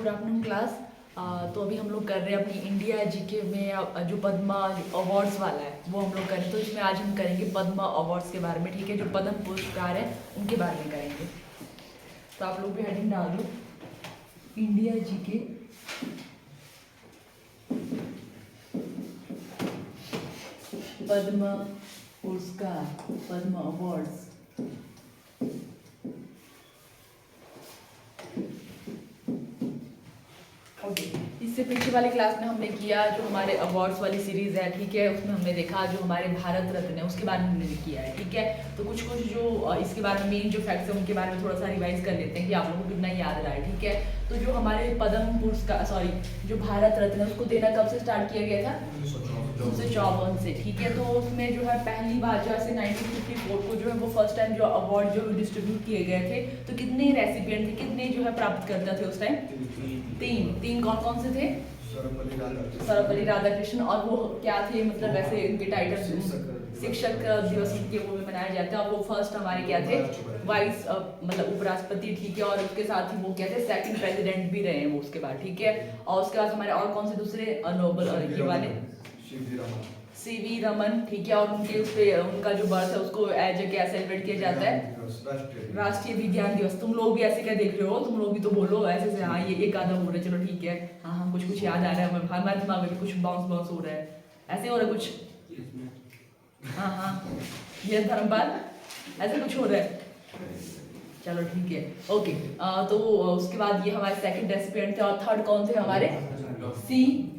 Good afternoon class. तो अभी हम लोग कर रहे हैं अपनी इंडिया जीके में जो पद्मा अवार्ड्स वाला है वो हम लोग करें। तो इसमें आज हम करेंगे पद्मा अवार्ड्स के बारे में, ठीक है। जो पद्म पुरस्कार है उनके बारे में करेंगे। तो आप लोग भी हेडिंग डाल दो, इंडिया जीके पद्मा पुरस्कार, पद्मा अवार्ड्स। इससे पीछे वाली क्लास में हमने किया जो हमारे अवार्ड्स वाली सीरीज है, ठीक है। उसमें हमने देखा जो हमारे भारत रत्न है उसके बारे में हमने किया है, ठीक है। तो कुछ कुछ जो इसके बारे में मेन जो फैक्ट्स है उनके बारे में थोड़ा सा रिवाइज कर लेते हैं कि आप लोगों को कितना याद रहा है, ठीक है। तो जो हमारे पद्म पुरस्कार जो भारत रत्न है उसको देना कब से स्टार्ट किया गया था? 1954 से, ठीक है। तो उसमें जो है पहली बार जो है 1954 को जो है वो फर्स्ट टाइम जो अवार्ड जो डिस्ट्रीब्यूट किए गए थे। तो कितने रेसिपिएंट थे, कितने जो है प्राप्त करता थे उस टाइम? तीन कौन कौन से थे? सर्वपल्ली राधाकृष्ण। और वो क्या थे, मतलब वैसे उनके टाइटल शिक्षक दिवस के वो में मनाया जाता है। और वो फर्स्ट हमारे क्या थे? वाइस मतलब उपराष्ट्रपति, ठीक है। और उसके साथ ही वो क्या थे? सेकंड प्रेसिडेंट भी रहे हैं वो उसके बाद, ठीक है। और उसके बाद हमारे और कौन से दूसरे नोबल ये वाले? सीवी रमन, ठीक है। और उनके उस पे उनका जो बर्थ है उसको एज ए क्या सेलिब्रेट किया जाता है? राष्ट्रीय विज्ञान दिवस। तुम लोग भी ऐसे क्या देख रहे हो? तुम लोग भी तो बोलो ऐसे से, हाँ ये एक आधा हो रहा है, चलो ठीक है। हाँ हाँ कुछ याद आ रहा है, हमारे दिमाग में भी कुछ बाउंस हो रहा है, ऐसे हो रहा है कुछ। हाँ हाँ ये धर्मपाल, ऐसे कुछ हो रहा है, चलो ठीक है, ओके। तो उसके बाद ये हमारे सेकंड रेसिपिएंट थे। और थर्ड कौन थे हमारे? सी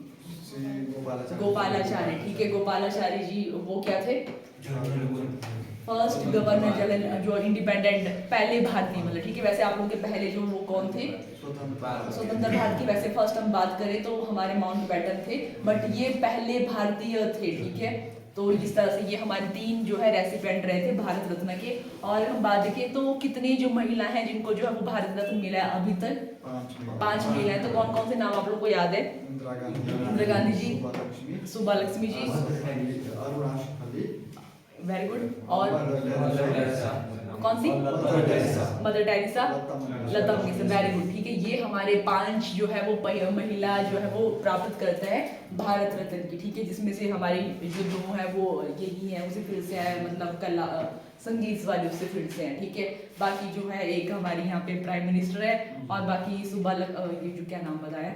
गोपालाचार्य, ठीक है। गोपालाचार्य जी वो क्या थे? फर्स्ट गवर्नर जनरल जो इंडिपेंडेंट पहले भारतीय, मतलब ठीक है। वैसे आप लोगों के पहले जो वो कौन थे? स्वतंत्र भारत की वैसे फर्स्ट हम बात करें तो हमारे माउंटबेटन थे, बट ये पहले भारतीय थे, ठीक है। तो इस तरह से ये हमारे तीन जो है रेसिपिएंट रहे थे भारत रत्न के। और हम बात देखें तो कितनी जो महिला हैं जिनको जो है वो भारत रत्न मिला है अभी तक? 5 महिलाएं। तो कौन कौन से नाम आप लोग को याद है? इंदिरा गांधी जी, सुबा लक्ष्मी जी, वेरी गुड। और कौन सी? Mother Teresa, Lata Mangeshkar, very good, ठीक है। ये हमारे 5 जो है वो महिला जो है वो प्राप्त करता है भारत रत्न की, ठीक है। जिसमें से हमारी जो दो है वो यही है, उसे फिर से है, मतलब कला संगीत वाली उससे फिर से है, ठीक है। बाकी जो है एक हमारी यहाँ पे प्राइम मिनिस्टर है, और बाकी ये जो क्या नाम बताया?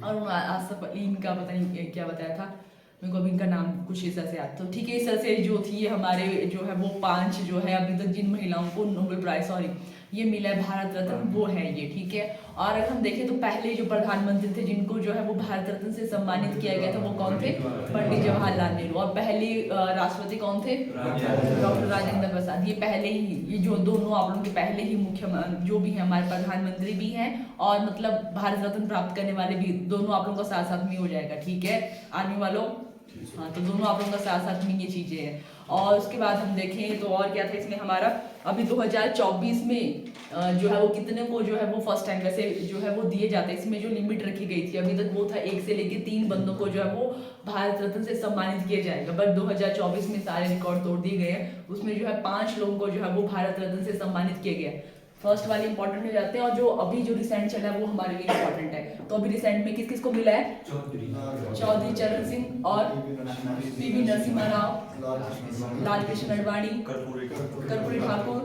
अरुण आसफ अली, इनका पता नहीं क्या बताया था मेरे को, अभी इनका नाम कुछ इस तरह से आता। तो ठीक है, इस तरह से जो थी हमारे जो है वो 5 जो है अभी तक जिन महिलाओं को नोबेल प्राइज ये मिला है भारत रत्न, वो है ये, ठीक है। और अगर हम देखें तो पहले जो प्रधानमंत्री थे जिनको जो है वो भारत रत्न से सम्मानित किया गया था वो कौन थे? पंडित जवाहरलाल नेहरू। और पहले राष्ट्रपति कौन थे? डॉक्टर राजेंद्र प्रसाद। ये पहले ही, ये जो दोनों आप लोगों के पहले ही मुख्य जो भी है हमारे प्रधानमंत्री भी हैं, और मतलब भारत रत्न प्राप्त करने वाले भी दोनों आप लोगों का साथ साथ में हो जाएगा, ठीक है आर्मी वालों। हाँ, तो दोनों आप लोगों का साथ साथ में ये चीजें हैं। और उसके बाद हम देखें तो और क्या था इसमें हमारा? अभी 2024 में जो है वो कितने को जो है वो फर्स्ट टाइम वैसे जो है वो दिए जाते हैं। इसमें जो लिमिट रखी गई थी अभी तक वो था 1 से लेकर 3 बंदों को जो है वो भारत रत्न से सम्मानित किया जाएगा, बट 2024 में सारे रिकॉर्ड तोड़ दिए गए हैं। उसमें जो है 5 लोगों को जो है वो भारत रत्न से सम्मानित किया गया। फर्स्ट वाले इंपॉर्टेंट हो जाते हैं, और जो अभी जो रिसेंट चला है वो हमारे लिए इंपॉर्टेंट है। तो अभी रिसेंट में किस किस को मिला है? चौधरी चरण सिंह और पीवी नरसिम्हा राव, लाल कृष्ण अडवाणी, कर्पूरी ठाकुर,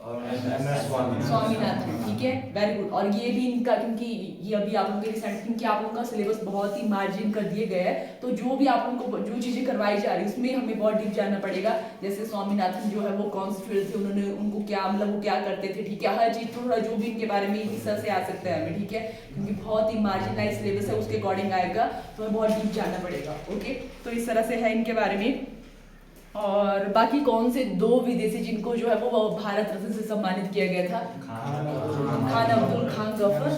स्वामीनाथन, ठीक है, वेरी गुड। और ये भी इनका, क्योंकि ये अभी आप लोगों के रिसेंट, क्योंकि आप लोगों का सिलेबस बहुत ही मार्जिन कर दिए गए हैं, तो जो भी आप लोगों को जो चीजें करवाई जा रही है उसमें हमें बहुत डीप जानना पड़ेगा। जैसे स्वामीनाथन जो है वो कौन से फील्ड थे, उन्होंने उनको क्या मतलब वो क्या करते थे, ठीक है। हर चीज थोड़ा जो भी इनके बारे में इस तरह से आ सकता है हमें, ठीक है, क्योंकि बहुत ही मार्जिनलाइज सिलेबस है उसके अकॉर्डिंग आएगा, तो हमें बहुत डीप जानना पड़ेगा, ओके। तो इस तरह से है इनके बारे में। और बाकी कौन से 2 विदेशी जिनको जो है वो भारत रत्न से सम्मानित किया गया था? Khan Abdul Khan Gruffudd,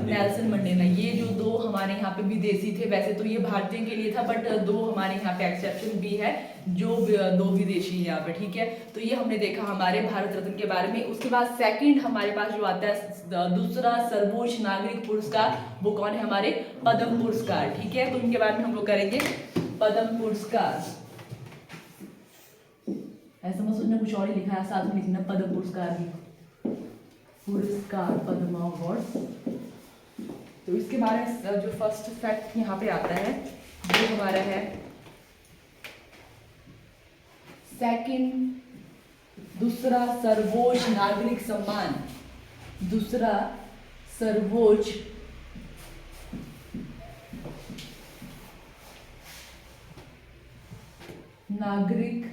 Nelson Mandela. ये जो 2 हमारे यहाँ पे विदेशी थे, वैसे तो ये भारतीय के लिए था, बट 2 हमारे यहाँ पे एक्सेप्शन भी है, जो 2 विदेशी यहाँ पे, ठीक है। तो ये हमने देखा हमारे भारत रत्न के बारे में। उसके बाद सेकंड हमारे पास जो आता है दूसरा सर्वोच्च नागरिक पुरस्कार, वो कौन है? हमारे पद्म पुरस्कार, ठीक है। तो इनके बारे में हम लोग करेंगे पद्म पुरस्कार। ऐसा मत सोचना कुछ और ही लिखा है, साथ में लिखना पद्म पुरस्कार भी, पुरस्कार पद्म अवार्ड। तो इसके बारे में जो फर्स्ट फैक्ट यहाँ पे आता है वो हमारा है सेकंड, दूसरा सर्वोच्च नागरिक सम्मान, दूसरा सर्वोच्च नागरिक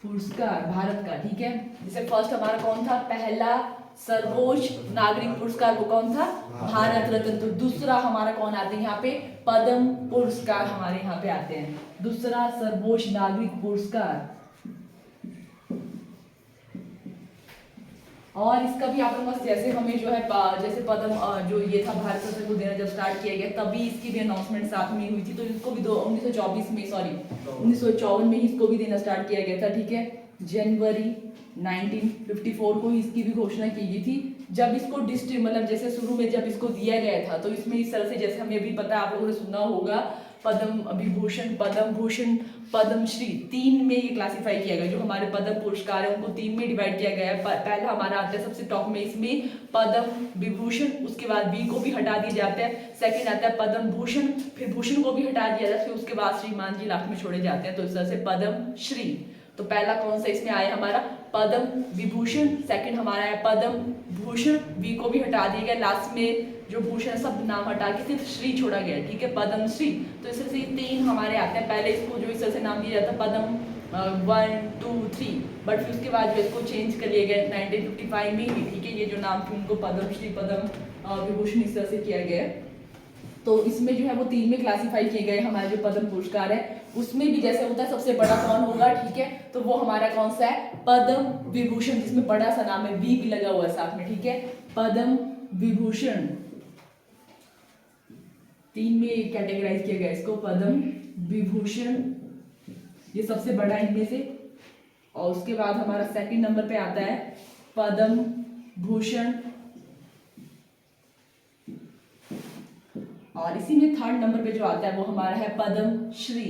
पुरस्कार भारत का, ठीक है। जैसे फर्स्ट हमारा कौन था, पहला सर्वोच्च नागरिक पुरस्कार वो कौन था, भारत रत्न। तो दूसरा हमारा कौन आते हैं यहाँ पे, पद्म पुरस्कार हमारे यहाँ पे आते हैं। दूसरा सर्वोच्च नागरिक पुरस्कार, और इसका भी आप लोगों को जैसे हमें जो है जैसे पद्म जो ये था भारत रत्न को देना जब स्टार्ट किया गया तभी इसकी भी अनाउंसमेंट साथ में हुई थी। तो इसको भी 1954 में 1954 में इसको भी देना स्टार्ट किया गया था, ठीक है। जनवरी 1954 को इसकी भी घोषणा की गई थी। जब इसको डिस्ट्रिक्ट मतलब जैसे शुरू में जब इसको दिया गया था तो इसमें इस तरह से जैसे हमें भी पता है, आप लोगों ने सुना होगा, पद्म विभूषण, पद्म भूषण, पद्मश्री, तीन में ये क्लासिफाई किया गया। जो हमारे पद्म पुरस्कार है उनको तीन में डिवाइड किया गया है। पहला हमारा आता है सबसे टॉप में इसमें पद्म विभूषण, उसके बाद बी को भी हटा दिया जाता है। सेकंड आता है पद्म भूषण, फिर भूषण को भी हटा दिया जाता है, फिर उसके बाद श्रीमान जी लास्ट में छोड़े जाते हैं। तो इस तरह से पद्म श्री। तो पहला कौन सा इसमें आया हमारा, पद्म विभूषण। सेकंड हमारा है पद्म भूषण, बी को भी हटा दिया गया, लास्ट में जो भूषण सब नाम हटा के सिर्फ श्री छोड़ा गया, ठीक है, पद्म श्री। तो इस तरह से तीन हमारे आते हैं। पहले इसको जो इस तरह से नाम दिया जाता है पद्म 1 2 3, बट फिर उसके बाद जो इसको चेंज कर लिया गया 1955 में ही, ठीक है। ये जो नाम थे उनको पद्मश्री, पद्म विभूषण इस तरह से किया गया है। तो इसमें जो है वो तीन में क्लासिफाई किए गए हमारे जो पद्म पुरस्कार है। उसमें भी जैसे होता है सबसे बड़ा कौन होगा, ठीक है, तो वो हमारा कौन सा है, पद्म विभूषण, जिसमें बड़ा सा नाम है, वी भी लगा हुआ है साथ में, ठीक है। पद्म विभूषण तीन में कैटेगराइज किया गया इसको, पद्म विभूषण ये सबसे बड़ा इनमें से। और उसके बाद हमारा सेकंड नंबर पे आता है पद्म भूषण, और इसी में थर्ड नंबर पे जो आता है वो हमारा है पद्म श्री,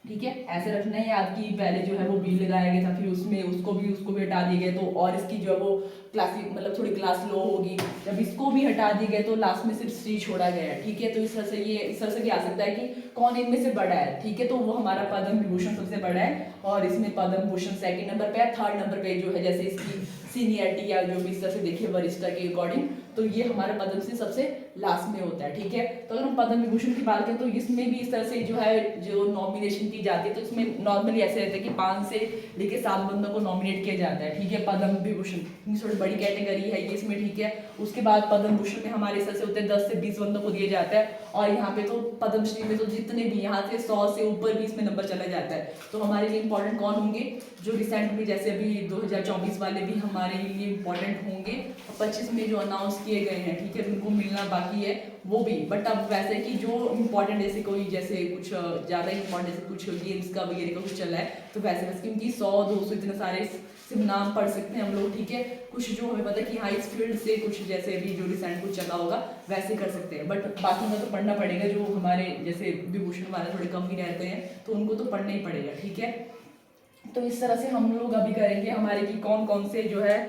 ठीक है। ऐसे रखना है याद कि पहले जो है वो बी लगाया गया था, फिर उसमें उसको भी हटा दिया गया, तो और इसकी जो है वो क्लासिक मतलब थोड़ी क्लास लो होगी। जब इसको भी हटा दिया गया तो लास्ट में सिर्फ श्री छोड़ा गया है, ठीक है। तो इस तरह से ये इस तरह से क्या आ सकता है कि कौन इनमें से बड़ा है, ठीक है। तो वो हमारा पद्म विभूषण सबसे बड़ा है, और इसमें पद्म भूषण सेकंड नंबर पे है। थर्ड नंबर पे जो है जैसे इसकी सीनियरिटी या जो भी इस तरह से देखिए वरिष्ठता के अकॉर्डिंग, तो ये हमारा पद्म से सबसे लास्ट में होता है, ठीक है। तो अगर हम पद्म विभूषण की बात करें तो इसमें भी इस तरह से जो है जो नॉमिनेशन की जाती है, तो इसमें नॉर्मली ऐसे रहता है कि 5 से लेके 7 बंदों को नॉमिनेट किया जाता है, ठीक है। पद्म विभूषण थोड़ी बड़ी कैटेगरी है ये इसमें, ठीक है। उसके बाद पद्म भूषण में हमारे इस तरह से होते हैं 10 से 20 बंदों को दिया जाता है, और यहाँ पे तो पद्मश्री में तो जितने भी यहाँ से 100 से ऊपर भी इसमें नंबर चला जाता है। तो हमारे लिए इंपॉर्टेंट कौन होंगे, जो रिसेंट में जैसे अभी 2024 वाले भी हमारे लिए इंपॉर्टेंट होंगे, 25 में जो अनाउंस किए गए हैं, ठीक है, उनको मिलना बाकी है वो भी। बट अब वैसे कि जो इंपॉर्टेंट जैसे कोई जैसे कुछ ज़्यादा इंपॉर्टेंट जैसे कुछ गेम्स का वगैरह का कुछ चला है, तो वैसे बस क्योंकि 100-200 इतने सारे सिर्फ नाम पढ़ सकते हैं हम लोग, ठीक है। कुछ जो हमें पता है कि हाँ इस फील्ड से कुछ जैसे अभी जो रिसेंट कुछ चला होगा वैसे कर सकते हैं, बट बाकी का तो पढ़ना पड़ेगा। जो हमारे जैसे विभूषण वाले थोड़े कम ही रहते हैं तो उनको तो पढ़ना ही पड़ेगा, ठीक है। तो इस तरह से हम लोग अभी करेंगे हमारे कि कौन कौन से जो है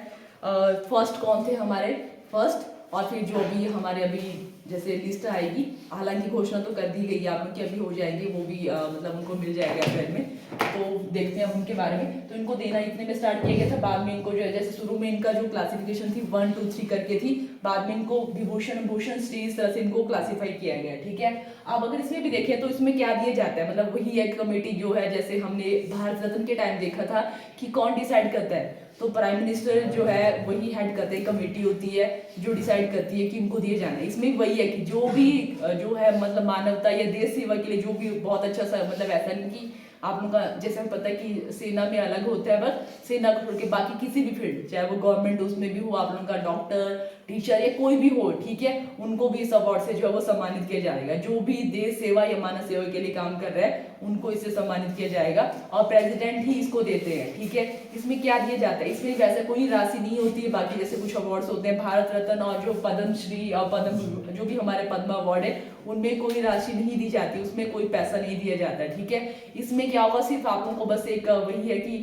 फर्स्ट कौन थे हमारे फर्स्ट, और फिर जो भी हमारे अभी जैसे लिस्ट आएगी, हालांकि घोषणा तो कर दी गई है आप लोग की, अभी हो जाएंगे वो भी मतलब उनको मिल जाएगा अप्रैल में, तो देखते हैं उनके बारे में। तो इनको देना इतने में स्टार्ट किया गया था, बाद में इनको जो है जैसे शुरू में इनका जो क्लासिफिकेशन थी 1 2 3 करके थी, बाद में इनको विभूषण भूषण श्री इस तरह से इनको क्लासीफाई किया गया, ठीक है। अब अगर इसमें भी देखें तो इसमें क्या दिया जाता है, मतलब वही एक कमेटी जो है जैसे हमने भारत रत्न के टाइम देखा था कि कौन डिसाइड करता है, तो प्राइम मिनिस्टर जो है वही हेड करते हैं, कमेटी होती है जो डिसाइड करती है कि इनको दिए जाना है। इसमें वही है कि जो भी जो है मतलब मानवता या देश सेवा के लिए जो भी बहुत अच्छा सा मतलब ऐसा नहीं कि आप लोगों का जैसे हमें पता है कि सेना में अलग होता है, बस सेना को छोड़ के बाकी किसी भी फील्ड चाहे वो गवर्नमेंट उसमें भी हो, आप लोगों का डॉक्टर टीचर या कोई भी हो, ठीक है, उनको भी इस अवार्ड से जो है वो सम्मानित किया जाएगा। जो भी देश सेवा या मानव सेवा के लिए काम कर रहा है उनको इससे सम्मानित किया जाएगा, और प्रेसिडेंट ही इसको देते हैं, ठीक है। इसमें क्या दिया जाता है, इसमें वैसे कोई राशि नहीं होती है, बाकी जैसे कुछ अवार्ड्स होते हैं भारत रत्न और जो पद्मश्री और पद्म जो भी हमारे पद्म अवार्ड है उनमें कोई राशि नहीं दी जाती, उसमें कोई पैसा नहीं दिया जाता है, ठीक है। इसमें क्या होगा, सिर्फ आप लोगों को बस एक वही है कि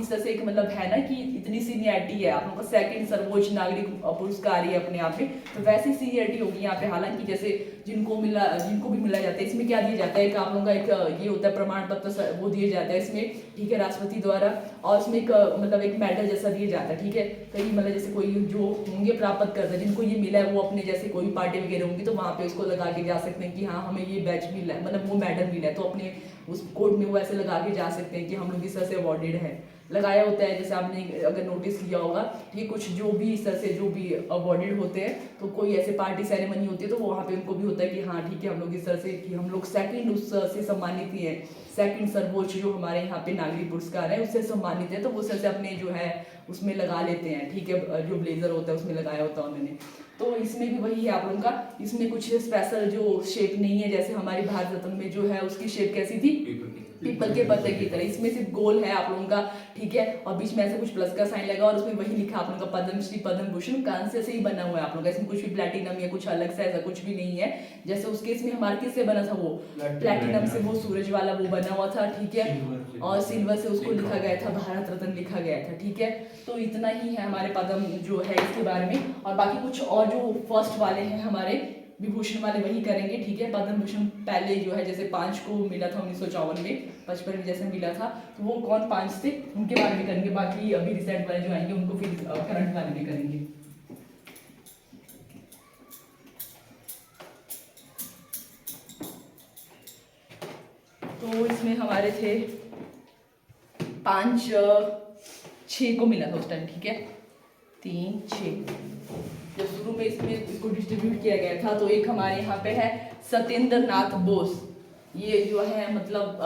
इस तरह से एक मतलब है ना कि इतनी सीनियरिटी है आप लोगों का, सेकंड सर्वोच्च नागरिक पुरस्कार आ रही है अपने आप में, तो वैसी सीनियरिटी होगी यहाँ पे। हालांकि जैसे जिनको भी मिला जाता है, इसमें क्या दिया जाता है, एक आप लोगों का एक ये होता है प्रमाण पत्र वो दिया जाता है इसमें, ठीक है, राष्ट्रपति द्वारा, और उसमें एक मतलब एक मेडल जैसा दिया जाता है, ठीक है। कई मतलब जैसे कोई जो होंगे प्राप्त करता है, जिनको ये मिला है, वो अपने जैसे कोई पार्टी वगैरह होंगी तो वहाँ पे उसको लगा के जा सकते हैं कि हाँ हमें ये बैच मिला है, मतलब वो मेडल मिला है, तो अपने उस कोर्ट में वो ऐसे लगा के जा सकते हैं कि हम लोग इस तरह से अवॉर्डेड है, लगाया होता है। जैसे आपने अगर नोटिस किया होगा कि कुछ जो भी इस तरह से जो भी अवॉर्डेड होते हैं, तो कोई ऐसे पार्टी सेरेमनी होती है तो वहाँ पे उनको भी होता है कि हाँ ठीक है, हम लोग इस तरह से कि हम लोग सेकंड उस से सम्मानित ही हैं, सेकंड सर्वोच्च जो हमारे यहाँ पे नागरिक पुरस्कार है उससे सम्मानित है, तो वो उससे अपने जो है उसमें लगा लेते हैं, ठीक है, जो ब्लेजर होता है उसमें लगाया होता है उन्होंने। तो इसमें भी वही है आप लोगों का, इसमें कुछ स्पेशल जो शेप नहीं है, जैसे हमारी भारत रत्न में जो है उसकी शेप कैसी थी, पीपल के पत्ते की तरह, इसमें सिर्फ गोल है आप लोगों का, ठीक है, और बीच में ऐसे कुछ प्लस का साइन लगा और उसमें वही लिखा आप लोगों का पद्मश्री पद्म भूषण कांस्य से ही बना हुआ है आप लोगों का, इसमें कुछ भी प्लैटिनम या कुछ अलग से ऐसा कुछ भी नहीं है। जैसे उसके इसमें हमारे किससे बना था, वो प्लैटिनम से, वो सूरज वाला वो बना हुआ था, ठीक है, और सिल्वर से उसको लिखा गया था, भारत रत्न लिखा गया था, ठीक है। तो इतना ही है हमारे पद्म जो है इसके बारे में, और बाकी कुछ और जो फर्स्ट वाले हैं हमारे विभूषण वाले वही करेंगे, ठीक है। पद्म भूषण पहले जो है जैसे 5 को मिला था 1954 में, 55 में जैसे मिला था, तो वो कौन 5 थे उनके बारे में करेंगे, बाकी अभी रिसेंट वाले जो आएंगे उनको फिर करंट वाले में करेंगे। तो इसमें हमारे थे 5 6 को मिला था उस टाइम, ठीक है, 3 6 जब शुरू में इसमें इसको डिस्ट्रीब्यूट किया गया था। तो एक हमारे यहाँ पे है सत्येंद्र नाथ बोस, ये जो है मतलब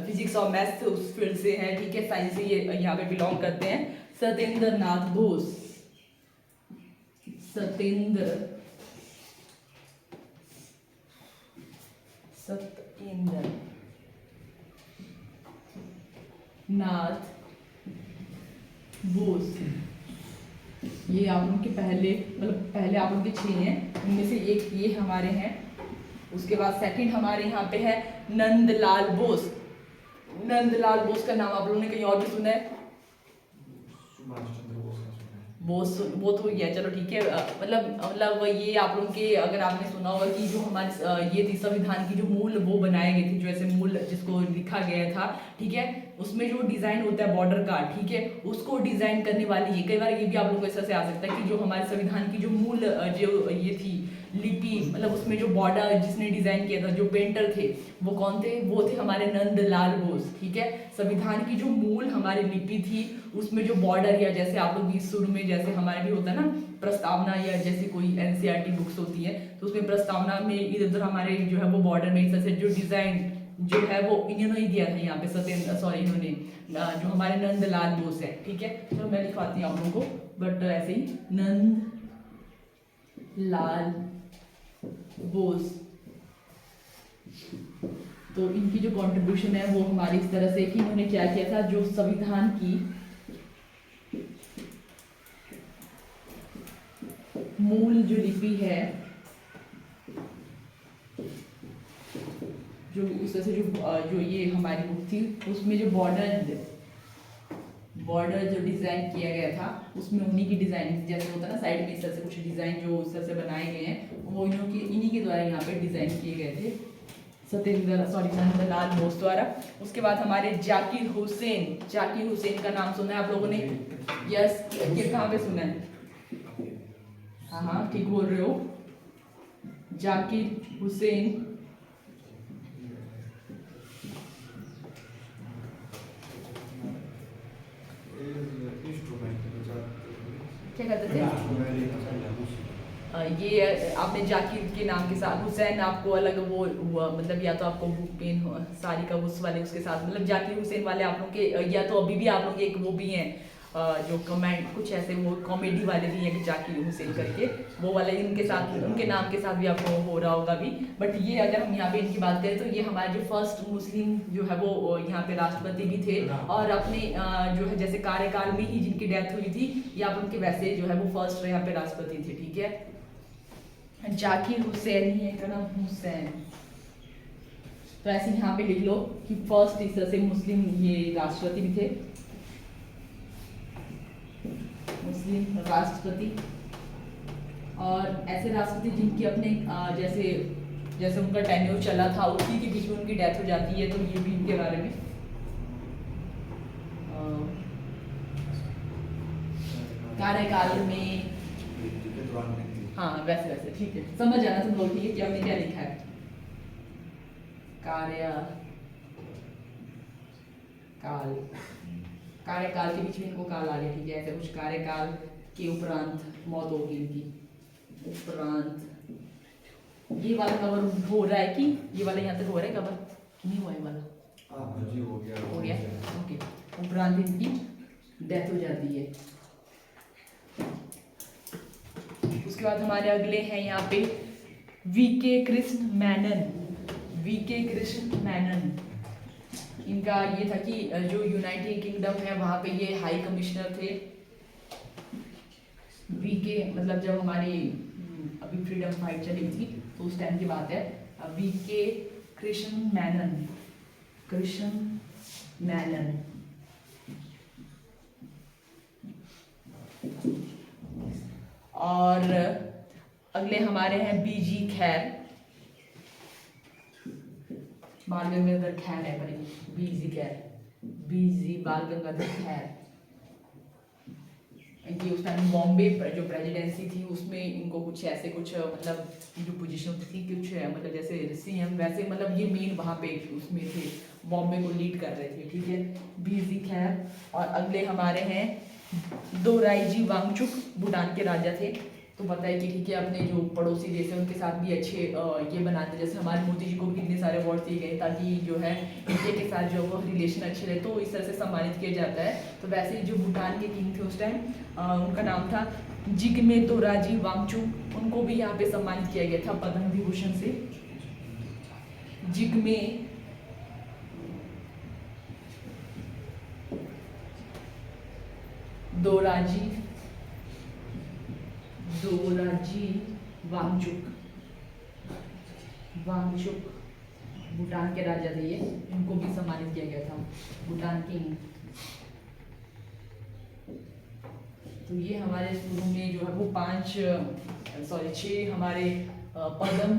फिजिक्स और मैथ्स उस फील्ड से है, ठीक है, साइंस से ये यहाँ पे बिलोंग करते हैं, सत्येंद्र नाथ बोस, सत्येंद्र नाथ बोस, ये आप लोग के पहले मतलब पहले आप लोग के 6 हैं, उनमें से एक ये हमारे हैं। उसके बाद सेकंड हमारे यहाँ पे है नंदलाल बोस। नंदलाल बोस का नाम आप लोगों ने कहीं और भी सुना है? बोस वो तो गया, चलो ठीक है, मतलब ये आप लोगों के अगर आपने सुना होगा कि जो हमारे ये थी संविधान की जो मूल वो बनाए गए थे, जो ऐसे मूल जिसको लिखा गया था, ठीक है, उसमें जो डिजाइन होता है बॉर्डर का, ठीक है, उसको डिजाइन करने वाली ये, कई बार ये भी आप लोगों को ऐसा से आ सकता है कि जो हमारे संविधान की जो मूल जो ये थी लिपि, मतलब उसमें जो बॉर्डर जिसने डिजाइन किया था, जो पेंटर थे वो कौन थे, वो थे हमारे नंदलाल बोस, ठीक है। संविधान की जो मूल हमारी लिपि थी उसमें जो बॉर्डर, या जैसे आप लोग शुरू में जैसे हमारे भी होता है ना प्रस्तावना, या जैसे कोई एनसीईआरटी बुक्स होती है तो उसमें प्रस्तावना में इधर उधर हमारे जो है वो बॉर्डर में इस तरह से जो डिजाइन जो है वो इन्होंने ही दिया था यहाँ पे, इन्होंने जो हमारे नंदलाल बोस है, ठीक है। चलो मैं लिखवाती हूँ आप लोगों को, बट ऐसे ही नंदलाल बोस। तो इनकी जो कंट्रीब्यूशन है वो हमारी इस तरह से कि इन्होंने क्या किया था, जो संविधान की मूल जो लिपि है, जो उस तरह से जो ये हमारी बुक थी उसमें जो बॉर्डर जो डिजाइन किया गया था उसमें उन्हीं की डिजाइन, जैसे होता है ना साइड में इस तरह से कुछ डिजाइन जो उस तरह से बनाए गए हैं वो इन्हीं के द्वारा यहाँ पे डिजाइन किए गए थे नंदलाल बोस द्वारा। उसके बाद हमारे जाकिर हुसैन का नाम सुना है आप लोगों ने? यस, कहाँ पे सुना है? हाँ ठीक बोल रहे हो, जाकिर हुसैन। क्या कहते थे? ये आपने जाकिर के नाम के साथ, हुसैन आपको अलग वो हुआ, मतलब या तो आपको बुक पेन सारी का उस वाले उसके साथ, मतलब जाकिर हुसैन वाले आप लोग के, या तो अभी भी आप लोग के एक वो भी हैं जो कमेंट कुछ ऐसे वो कॉमेडी वाले भी हैं कि जाकिर हुसैन करके, वो वाले इनके साथ उनके नाम के साथ भी आपको हो रहा होगा भी। बट ये अगर हम यहाँ पे इनकी बात करें तो ये हमारे जो फर्स्ट मुस्लिम जो है वो यहाँ पे राष्ट्रपति भी थे, और अपने जो है जैसे कार्यकाल में ही जिनकी डेथ हुई थी, या आप उनके वैसे जो है वो फर्स्ट यहाँ पे राष्ट्रपति थे, ठीक है। जाकिर हुसैन ही है का नाम, हुसैन। तो ऐसे यहाँ पे लिख लो कि फर्स्ट इस तरह से मुस्लिम ये राष्ट्रपति भी थे, मुस्लिम राष्ट्रपति, और ऐसे राष्ट्रपति जिनकी अपने जैसे जैसे उनका टेन्योर चला था उसी के बीच में उनकी डेथ हो जाती है, तो ये भी इनके बारे में कार्यकाल में, हाँ वैसे वैसे ठीक है, समझ जाना तुम लोग, ठीक है कि हमने क्या लिखा है। कार्यकाल के बीच में इनको काल आ गया, ठीक है, ऐसे कुछ कार्यकाल के उपरांत मौत होगी इनकी, उपरांत। ये वाला कवर हो रहा है कि ये वाला यहाँ तक हो रहा है कवर, नहीं हुआ है वाला? हो गया ओके। उपरांत इनकी डेथ हो जाती है। उसके बाद हमारे अगले हैं यहाँ पे वीके कृष्ण मेनन। वीके कृष्ण मेनन, इनका ये था कि जो यूनाइटेड किंगडम है वहाँ पे ये हाई कमिश्नर थे। वीके मतलब जब हमारी अभी फ्रीडम फाइट चली थी तो उस टाइम की बात है। वीके कृष्ण मेनन, कृष्ण मेनन। और अगले हमारे हैं बीजी खैर, बाल गंगाधर खैर है पर बीजी खैर, बीजी बाल गंगाधर खैर। इनकी उस टाइम बॉम्बे जो प्रेसिडेंसी थी उसमें इनको कुछ ऐसे कुछ मतलब जो पोजीशन थी कुछ मतलब जैसे सीएम वैसे मतलब ये मेन वहाँ पे उसमें थे, बॉम्बे को लीड कर रहे थे, ठीक है, बीजी खैर। और अगले हमारे हैं दोराईजी वांगचुक, भूटान के राजा थे। तो पता है कि ठीक है अपने जो पड़ोसी देश है उनके साथ भी अच्छे ये बनाते, जैसे हमारे मोदी जी को भी कितने सारे अवार्ड दिए गए ताकि जो है इंडिया के साथ जो वो रिलेशन अच्छे रहे, तो इस तरह से सम्मानित किया जाता है। तो वैसे ही जो भूटान के किंग थे उस टाइम उनका नाम था जिग्मे दोराजी वांगचुक, उनको भी यहाँ पे सम्मानित किया गया था पद्म विभूषण से। जिग्मे दोराजी वांगचुक, वांगचुक भूटान के राजा थे ये, इनको भी सम्मानित किया गया था, भूटान किंग। तो ये हमारे शुरू में जो है वो 6 हमारे पद्म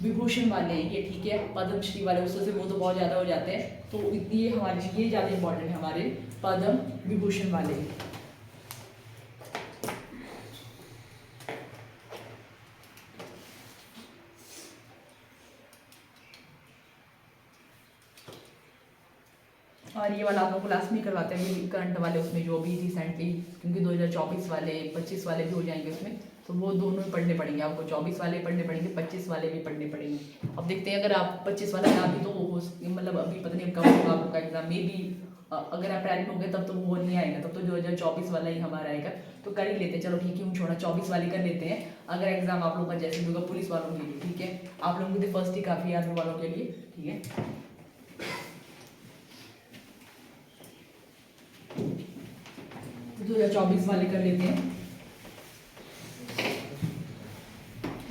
विभूषण वाले हैं ये, ठीक है, पद्म श्री वाले उससे से वो तो बहुत ज़्यादा हो जाते हैं, तो ये हमारे ये ज़्यादा इंपॉर्टेंट है हमारे पद्म विभूषण वाले। और ये वाला आप लोग क्लास में करवाते हैं करंट वाले, उसमें जो भी रिसेंटली, क्योंकि 2024 वाले 25 वाले भी हो जाएंगे उसमें, तो वो दोनों ही पढ़ने पड़ेंगे आपको, 24 वाले पढ़ने पड़ेंगे, 25 वाले भी पढ़ने पड़ेंगे। अब देखते हैं अगर आप 25 वाला ना भी तो वो मतलब अभी पता नहीं कब होगा आपका एग्जाम, मे भी अगर अप्रैल में हो गए तब तो वो नहीं आएगा, तब तो 2024 वाला ही हमारा आएगा, तो कर ही लेते हैं। चलो ठीक है, छोड़ा 24 वाले कर लेते हैं। अगर एग्जाम आप लोगों का जैसे भी होगा पुलिस वालों के लिए, ठीक है, आप लोगों के लिए फर्स्ट ही काफ़ी है आर्मी वालों के लिए, ठीक है। 2024 वाले कर लेते हैं,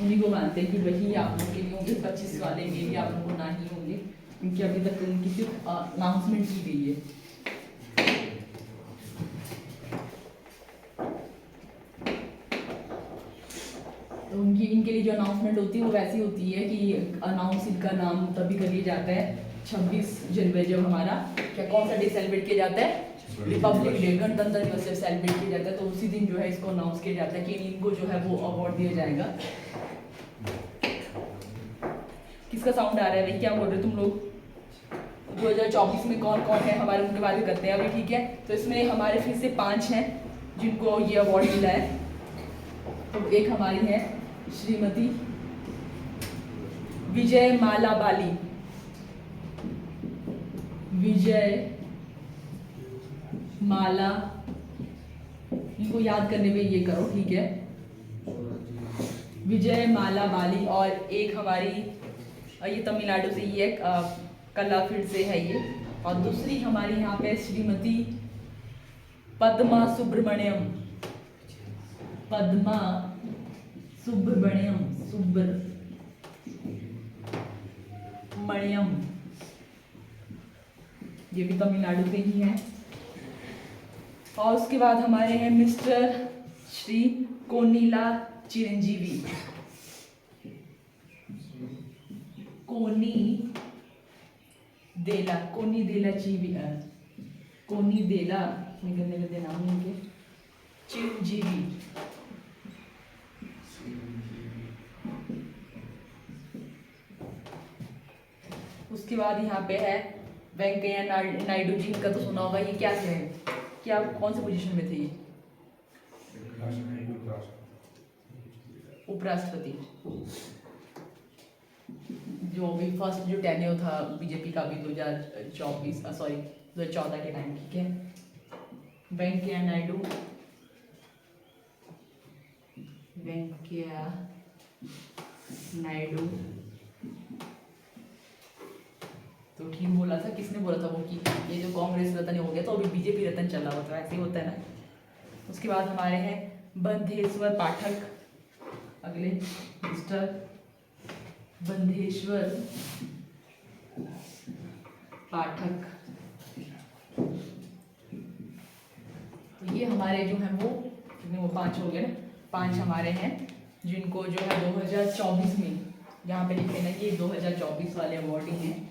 उन्हीं को मानते हैं कि वही आप लोग के लिए होंगे। 25 वाले में भी आप लोगों को ना ही होंगे, क्योंकि अभी तक उनकी सिर्फ अनाउंसमेंट की गई है। तो उनकी इनके लिए जो अनाउंसमेंट होती है वो वैसी होती है कि अनाउंस इनका नाम तभी कर लिया जाता है 26 जनवरी, जब हमारा क्या कौन सा डे सेलिब्रेट किया जाता है, रिपब्लिक डे, गणतंत्र दिवस जब सेलिब्रेट किया जाता है, तो उसी दिन जो है इसको अनाउंस किया जाता है कि इनको जो है वो अवार्ड दिया जाएगा। किसका साउंड आ रहा है भाई, क्या बोल रहे हो तुम लोग? 2024 में कौन कौन है हमारे, उनके बारे में करते हैं अभी, ठीक है। तो इसमें हमारे फिर से 5 हैं जिनको ये अवार्ड मिला है। तो एक हमारी है श्रीमती विजय माला बाली, विजय माला, इनको याद करने में ये करो, ठीक है, विजय माला बाली। और एक हमारी ये तमिलनाडु से ही है, कलाफील्ड से है ये। और दूसरी हमारी यहाँ पे श्रीमती पद्मा सुब्रमण्यम, पद्मा सुब्रमण्यम, सुब्रमण्यम, ये भी तमिलनाडु से ही है। और उसके बाद हमारे हैं मिस्टर श्री कोनिला चिरंजीवी, कोनी देला जीवी, कोनी देला गंदे गंदे नाम इनके, चिरंजीवी। उसके बाद यहाँ पे है वेंकैया नायडू जी, इनका तो सुना होगा। ये क्या थे, क्या कौन से पोजीशन में थे ये? उपराष्ट्रपति। जो भी फर्स्ट जो टेन्योर था बीजेपी का भी 2014 के टाइम, ठीक है। वेंकैया नायडू, तो ठीक बोला था, किसने बोला था वो कि ये जो कांग्रेस रत्न हो गया तो अभी बीजेपी रत्न चल रहा होता है, ऐसे ही होता है ना। उसके बाद हमारे हैं बंधेश्वर पाठक, अगले मिस्टर बंधेश्वर पाठक। तो ये हमारे जो हैं वो कितने, वो 5 हो गए ना, 5 हमारे हैं जिनको जो है 2024 में यहाँ पे लिखे ना, ये 2024 वाले अवार्ड ही हैं।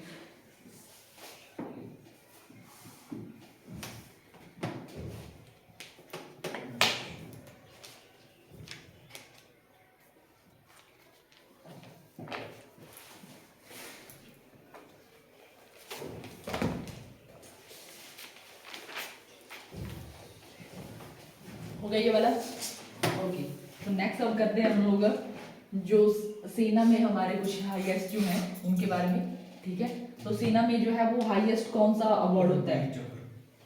हो गया ये वाला, ओके। तो नेक्स्ट अब करते हैं हम लोग जो सेना में हमारे कुछ हाईएस्ट जो हैं उनके बारे में, ठीक है। तो सेना में जो है वो हाईएस्ट कौन सा अवार्ड होता है,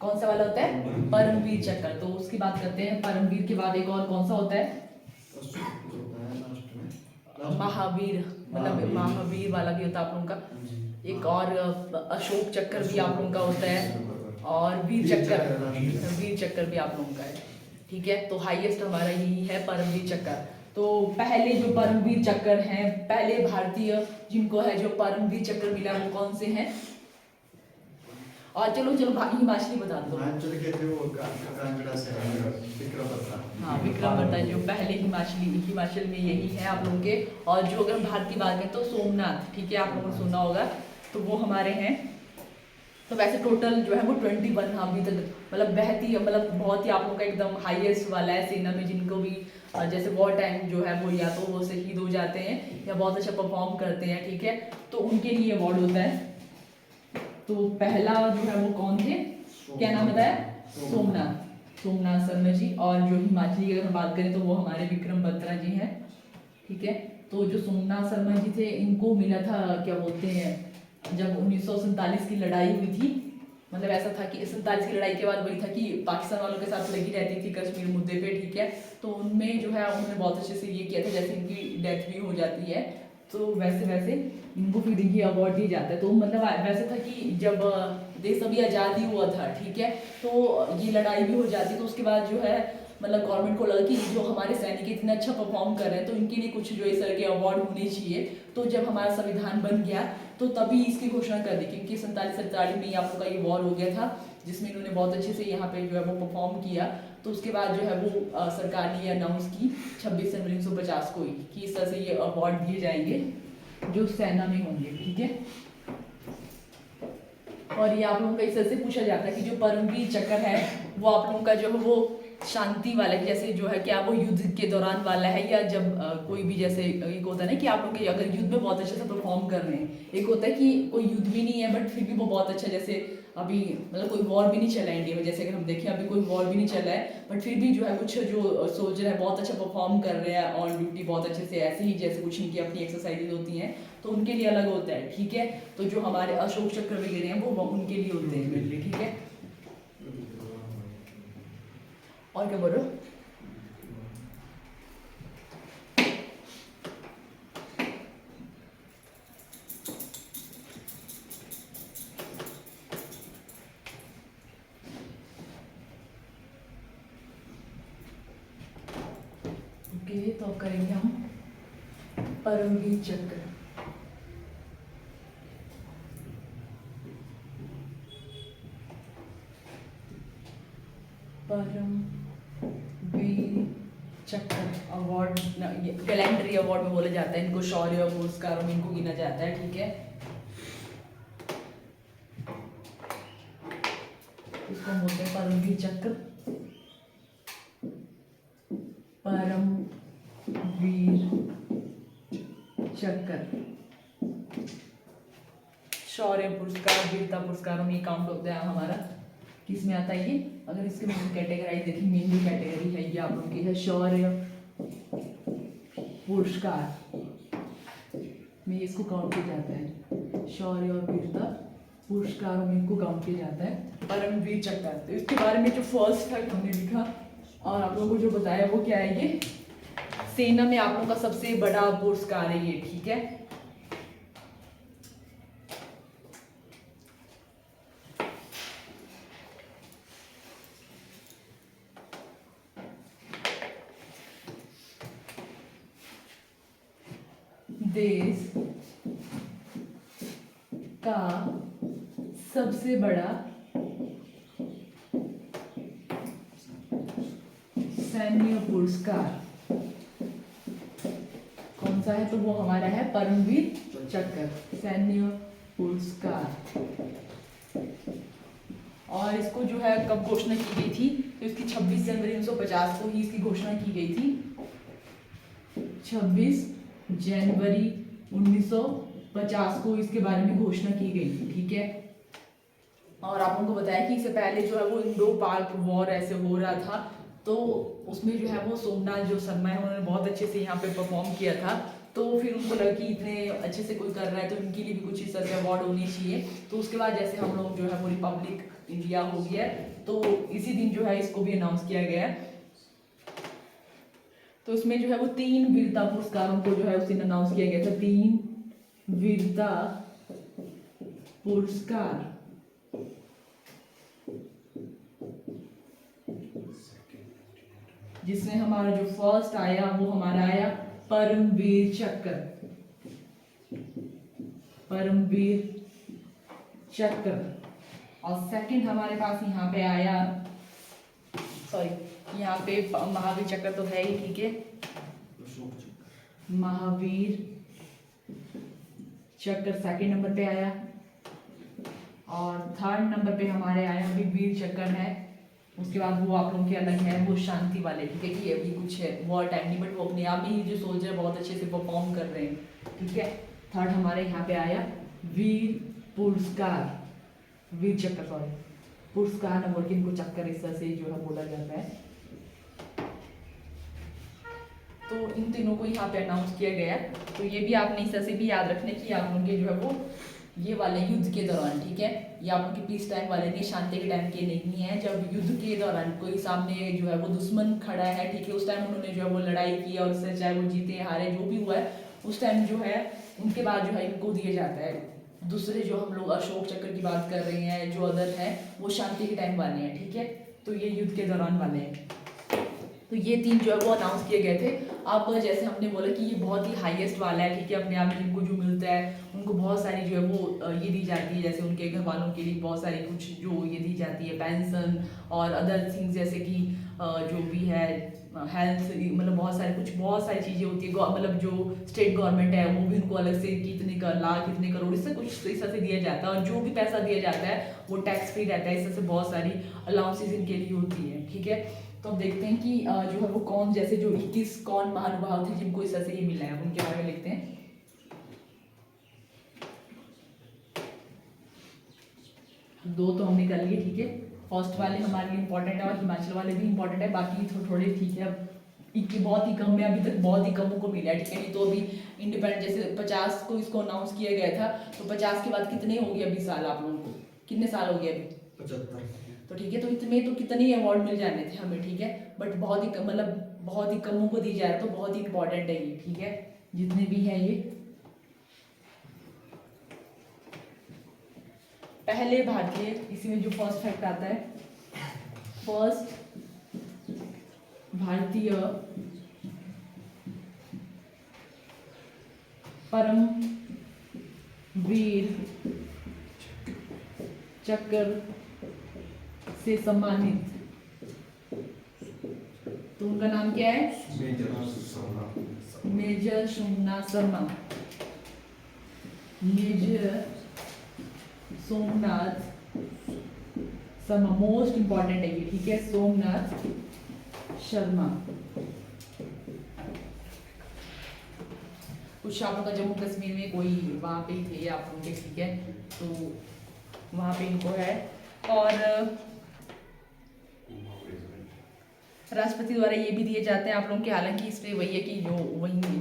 कौन सा वाला होता है? परमवीर चक्र। तो उसकी बात करते हैं। परमवीर के बाद एक और कौन सा होता है? महावीर, मतलब महावीर वाला भी होता है आप लोगों का। एक और अशोक चक्र भी आप लोगों का होता है, और वीर चक्र भी आप लोगों का है, ठीक है। तो हाईएस्ट हमारा यही है परमवीर चक्र। तो पहले जो परमवीर चक्र हैं, पहले भारतीय जिनको है जो परमवीर चक्र मिला वो कौन से हैं? और चलो हिमाचली बता दो। हाँ, विक्रम बत्रा जो पहले हिमाचल में यही है आप लोगों के। और जो अगर भारत की बात करें तो सोमनाथ, ठीक है, आप लोगों ने सुना होगा, तो वो हमारे हैं। तो वैसे टोटल जो है वो 21 अभी तक, मतलब बहुत ही आप लोगों का एकदम हाईएस्ट वाला है सेना में, जिनको भी जैसे वॉर टाइम जो है वो या तो वो शहीद हो जाते हैं या बहुत अच्छा परफॉर्म करते हैं, ठीक है, तो उनके लिए अवार्ड होता है। तो पहला जो है वो कौन थे, क्या नाम बताया? सोमनाथ शर्मा जी। और जो हिमाचली की अगर हम बात करें तो वो हमारे विक्रम बत्रा जी हैं, ठीक है। तो जो सोमनाथ शर्मा जी थे इनको मिला था, क्या बोलते हैं, जब 1947 की लड़ाई हुई थी, मतलब ऐसा था कि 47 की लड़ाई के बाद वही था कि पाकिस्तान वालों के साथ लगी रहती थी कश्मीर मुद्दे पे, ठीक है। तो उनमें जो है उन्होंने बहुत अच्छे से ये किया था, जैसे इनकी डेथ भी हो जाती है तो वैसे इनको फिर ये अवार्ड दिया जाता है। तो मतलब वैसे था कि जब देश अभी आज़ादी हुआ था, ठीक है, तो ये लड़ाई भी हो जाती, तो उसके बाद जो है मतलब गवर्नमेंट को लगा कि जो हमारे सैनिक इतना अच्छा परफॉर्म कर रहे हैं तो इनके लिए कुछ जो इस तरह के अवार्ड होने चाहिए। तो जब हमारा संविधान बन गया तो तभी इसकी घोषणा कर दी, क्योंकि 47-47 में आप लोग का ये वॉर हो गया था जिसमें इन्होंने बहुत अच्छे से यहाँ पे जो है वो परफॉर्म किया। तो उसके बाद जो है वो सरकार ने ये अनाउंस की 26 जनवरी 1950 को ही कि इस तरह से ये अवार्ड दिए जाएंगे जो सेना में होंगे, ठीक है। और ये आप लोगों का इस तरह से पूछा जाता है कि जो परमवीर चक्र है वो आप लोगों का जो है वो शांति वाला है, जैसे जो है क्या वो युद्ध के दौरान वाला है, या जब कोई भी जैसे एक होता है ना कि आप लोग अगर युद्ध में बहुत अच्छे से परफॉर्म कर रहे हैं, एक होता है कि कोई युद्ध भी नहीं है बट फिर भी वो बहुत अच्छा, जैसे अभी मतलब कोई वॉर भी नहीं चला है इंडिया में, जैसे अगर हम देखें अभी कोई वॉर भी नहीं चला है बट फिर भी जो है कुछ जो सोल्जर है बहुत अच्छा परफॉर्म कर रहे हैं ऑन ड्यूटी बहुत अच्छे से, ऐसे ही जैसे कुछ इनकी अपनी एक्सरसाइजेज होती हैं तो उनके लिए अलग होता है, ठीक है। तो जो हमारे अशोक चक्र वगैरह हैं वो उनके लिए होते हैं मेनली, ठीक है। और क्या बोल रहे हो? ओके, तो अब करेंगे हम परमवीर चक्र। परमवीर चक्कर अवार्ड, कैलेंडरी अवार्ड में बोला जाता है इनको, शौर्य और पुरस्कारों में इनको गिना जाता है, ठीक है। इसको हम बोलते हैं परमवीर चक्र, परमवीर चक्र। शौर्य पुरस्कार, वीरता पुरस्कारों में काउंट होता है हमारा। किस में आता है ये? अगर इसके मेन कैटेगराइज देखिए, मेन जो कैटेगरी है ये आप लोगों की है शौर्य पुरस्कार में इसको काउंट किया जाता है। शौर्य और वीरता पुरस्कारों में इनको काउंट किया जाता है परमवीर चक्र। तो इसके बारे में जो फर्स्ट फैक्ट हमने लिखा और आप लोगों को जो बताया वो क्या है, ये सेना में आप लोगों का सबसे बड़ा पुरस्कार है ये, ठीक है। देश का सबसे बड़ा सैन्य पुरस्कार कौन सा है? तो वो हमारा है परमवीर चक्र, सैन्य पुरस्कार। और इसको जो है कब घोषणा की गई थी? तो इसकी 26 जनवरी 1950 को ही इसकी घोषणा की गई थी। 26 जनवरी 1950 को इसके बारे में घोषणा की गई थी, ठीक है। और आप लोगों को बताया कि इससे पहले जो है वो इंडो पाक वॉर ऐसे हो रहा था, तो उसमें जो है वो सोमनाथ जो शर्मा है उन्होंने बहुत अच्छे से यहाँ पे परफॉर्म किया था। तो फिर उनको लगा कि इतने अच्छे से कोई कर रहा है तो इनके लिए भी कुछ इस तरह के अवार्ड होने चाहिए। तो उसके बाद जैसे हम लोग जो है वो रिपब्लिक इंडिया हो गया, तो इसी दिन जो है इसको भी अनाउंस किया गया है। तो इसमें जो है वो 3 वीरता पुरस्कारों को जो है उस दिन अनाउंस किया गया था। 3 वीरता पुरस्कार, जिसमें हमारा जो फर्स्ट आया वो हमारा आया परमवीर चक्र, परमवीर चक्र। और सेकंड हमारे पास यहाँ पे आया, सॉरी यहाँ पे महावीर चक्र तो है ही, ठीक है, महावीर चक्र सेकंड नंबर पे आया। और थर्ड नंबर पे हमारे आया भी वीर चक्र है। उसके बाद वो आप लोगों के अलग है वो शांति वाले, ठीक है, कि अभी कुछ है वॉर टाइम नहीं, बट वो अपने आप में ही जो सोल्जर बहुत अच्छे से परफॉर्म कर रहे हैं, ठीक है। थर्ड हमारे यहाँ पे आया वीर पुरस्कार, वीर चक्र, सॉरी पुरस्कार न बोल के इनको चक्कर इस तरह से जो है बोला जाता है। तो इन तीनों को यहाँ पे अनाउंस किया गया। तो ये भी आपने इस तरह से भी याद रखने की आप लोगों के जो है वो ये वाले युद्ध के दौरान, ठीक है, ये आप लोग के पीस टाइम वाले नहीं, शांति के टाइम के नहीं है। जब युद्ध के दौरान कोई सामने जो है वो दुश्मन खड़ा है, ठीक है, उस टाइम उन्होंने जो है वो लड़ाई की और उससे चाहे वो जीते हारे जो भी हुआ है, उस टाइम जो है उनके बाद जो है इनको दिया जाता है। दूसरे जो हम लोग अशोक चक्र की बात कर रहे हैं, जो अदर है वो शांति के टाइम वाले हैं, ठीक है। तो ये युद्ध के दौरान वाले हैं। तो ये 3 जो है वो अनाउंस किए गए थे। अब जैसे हमने बोला कि ये बहुत ही हाईएस्ट वाला है, ठीक है, अपने आप में जिनको जो मिलता है उनको बहुत सारी जो है वो ये दी जाती है, जैसे उनके घर वालों के लिए बहुत सारी कुछ जो ये दी जाती है, पेंशन और अदर थिंग्स, जैसे कि जो भी है हेल्थ, मतलब बहुत सारी चीज़ें होती है। मतलब जो स्टेट गवर्नमेंट है वो भी उनको अलग से कितने लाख कितने करोड़ इससे कुछ इस तरह से दिया जाता है। और जो भी पैसा दिया जाता है वो टैक्स फ्री रहता है। इस तरह से बहुत सारी अलाउंसेस इनके लिए होती है, ठीक है। तो अब देखते हैं कि जो है वो कौन, जैसे जो 21 कौन महानुभाव थे जिनको इस तरह से ये मिला है, उनके बारे में लिखते हैं। दो तो हमने कर लिए, ठीक है। फर्स्ट वाले हमारे लिए इंपॉर्टेंट है और हिमाचल वाले भी इंपॉर्टेंट है, बाकी थोड़े ठीक है। अब बहुत ही कम में अभी तक बहुत ही कमों को मिला है, ठीक है। नहीं तो अभी इंडिपेंडेंट जैसे 50 को इसको अनाउंस किया गया था, तो 50 के बाद कितने हो गए अभी साल, आप लोगों को कितने साल हो गए अभी? 75। तो ठीक है, तो इतने तो कितने ही अवार्ड मिल जाने थे हमें, ठीक है। बट बहुत ही मतलब बहुत ही कमों को दी जाए तो बहुत ही इंपॉर्टेंट है ये, ठीक है, जितने भी हैं ये। पहले भारतीय, इसी में जो फर्स्ट फैक्ट आता है, फर्स्ट भारतीय परमवीर चक्र से सम्मानित तो उनका नाम क्या है? Major Somnath Sharma. Major Somnath Sharma most important है ये, ठीक है, सोमनाथ शर्मा। कुछ आप लोग का जम्मू कश्मीर में कोई वहाँ पे थे आप लोग के, ठीक है, तो वहाँ पे इनको है। और राष्ट्रपति द्वारा ये भी दिए जाते हैं आप लोगों के, हालांकि इस पे वही है कि